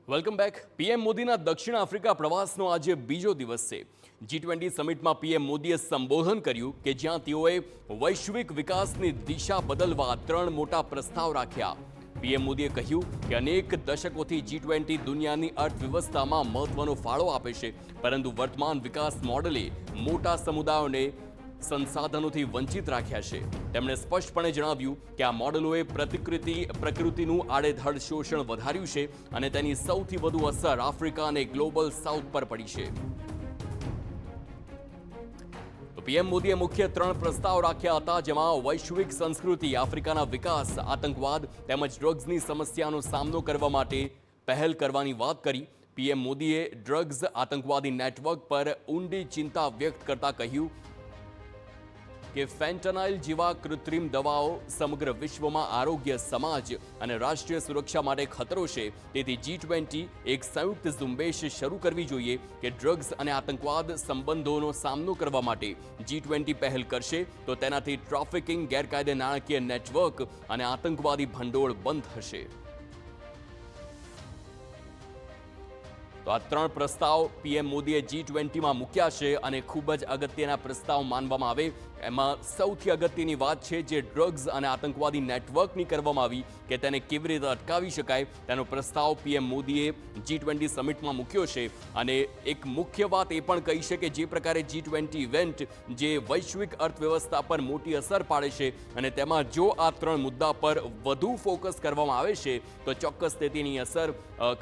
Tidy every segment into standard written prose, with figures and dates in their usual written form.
Welcome back. PM મોદીના દક્ષિણ Africa પ્રવાસનો આજે બીજો દિવસ છે. G20 સમિટમાં પીએમ મોદીએ સંબોધન કર્યું કે જ્યાં તેઓએ વૈશ્વિક વિકાસની દિશા બદલવા 3 મોટા પ્રસ્તાવ રાખ્યા. પીએમ મોદીએ કહ્યું કે અનેક દશકોથી G20 દુનિયાની અર્થવ્યવસ્થામાં મહત્વનો ફાળો આપે છે, પરંતુ વર્તમાન વિકાસ મોડેલે મોટા સમુદાયોને સંસાધનોથી વંચિત રાખ્યા છે. તેમણે સ્પષ્ટપણે જણાવ્યું કે આ મોડેલોએ પ્રકૃતિનું આડેધડ શોષણ વધાર્યું છે અને તેની સૌથી વધુ અસર આફ્રિકા અને ગ્લોબલ સાઉથ પર પડી છે. પીએમ મોદીએ મુખ્ય 3 પ્રસ્તાવ રાખ્યા હતા, જેમાં વૈશ્વિક સંસ્કૃતિ, આફ્રિકાના વિકાસ, આતંકવાદ તેમજ ડ્રગ્સની સમસ્યાનો સામનો કરવા માટે પહેલ કરવાની વાત કરી. પીએમ મોદીએ ડ્રગ્સ આતંકવાદી નેટવર્ક પર ઊંડી ચિંતા વ્યક્ત કરતા કહ્યું કે ફેન્ટનાઇલ જેવા કૃત્રિમ દવાઓ સમગ્ર વિશ્વમાં આરોગ્ય, સમાજ અને રાષ્ટ્રીય સુરક્ષા માટે ખતરો છે. તેથી G20 એક સંયુક્ત ઝુંબેશ શરૂ કરવી જોઈએ કે ડ્રગ્સ અને આતંકવાદ સંબંધોનો સામનો કરવા માટે G20 પહેલ કરશે તો તેનાથી ટ્રાફિકિંગ, ગેરકાયદે નાણાકીય નેટવર્ક અને આતંકવાદી ભંડોળ બંધ થશે. તો આ 3 પ્રસ્તાવ પીએમ મોદીએ G20માં મૂક્યા છે અને ખૂબ જ અગત્યના પ્રસ્તાવ માનવામાં આવે. એમાં સૌથી અગત્યની વાત છે જે ડ્રગ્સ અને આતંકવાદી નેટવર્કની કરવામાં આવી કે તેને કેવી રીતે અટકાવી શકાય તેનો પ્રસ્તાવ પીએમ મોદીએ G20 સમિટમાં મૂક્યો છે. અને એક મુખ્ય વાત એ પણ કહી છે કે જે પ્રકારે G20 ઇવેન્ટ જે વૈશ્વિક અર્થવ્યવસ્થા પર મોટી અસર પાડે છે અને તેમાં જો આ 3 મુદ્દા પર વધુ ફોકસ કરવામાં આવે છે તો ચોક્કસ તેની અસર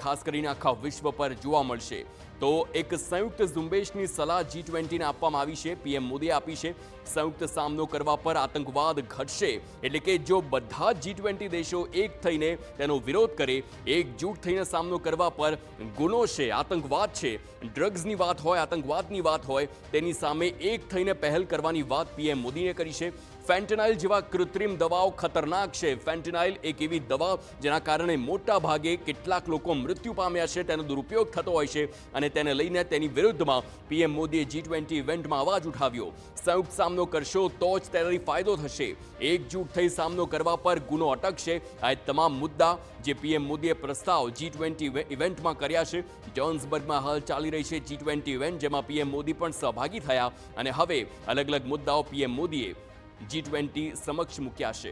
ખાસ કરીને આખા વિશ્વ પર જોવા મળશે. તો એક સંયુક્ત ઝુંબેશની સલાહ G20ને આપવામાં આવી છે, પીએમ મોદીએ આપી છે. સંયુક્ત સામનો કરવા પર આતંકવાદ ઘટશે, એટલે કે જો બધા G20 દેશો એક થઈને તેનો વિરોધ કરે, એકજૂટ થઈને સામનો કરવા પર ગુનો છે, આતંકવાદ છે, ડ્રગ્સની વાત હોય, આતંકવાદની વાત હોય, તેની સામે એક થઈને પહેલ કરવાની વાત પીએમ મોદીને કરી છે. ફેન્ટનાઇલ જેવા કૃત્રિમ દવાઓ ખતરનાક છે. ફેન્ટનાઇલ એક એવી દવા જેના કારણે મોટા ભાગે કેટલાક લોકો મૃત્યુ પામ્યા છે, તેનો દુરુપયોગ થતો હોય છે અને તેને લઈને તેની વિરુદ્ધમાં પીએમ મોદીએ G20 ઇવેન્ટમાં અવાજ ઉઠાવ્યો. સંયુક્ત સામનો કરશો તો જ તેનાથી ફાયદો થશે, એકજૂટ થઈ સામનો કરવા પર ગુનો અટકશે. આ તમામ મુદ્દા જે પીએમ મોદીએ પ્રસ્તાવ G20 ઇવેન્ટમાં કર્યા છે. જોહાન્સબર્ગમાં હાલ ચાલી રહી છે G20 ઇવેન્ટ, જેમાં પીએમ મોદી પણ સહભાગી થયા અને હવે અલગ અલગ મુદ્દાઓ પીએમ મોદીએ G20 સમક્ષ મૂક્યા છે.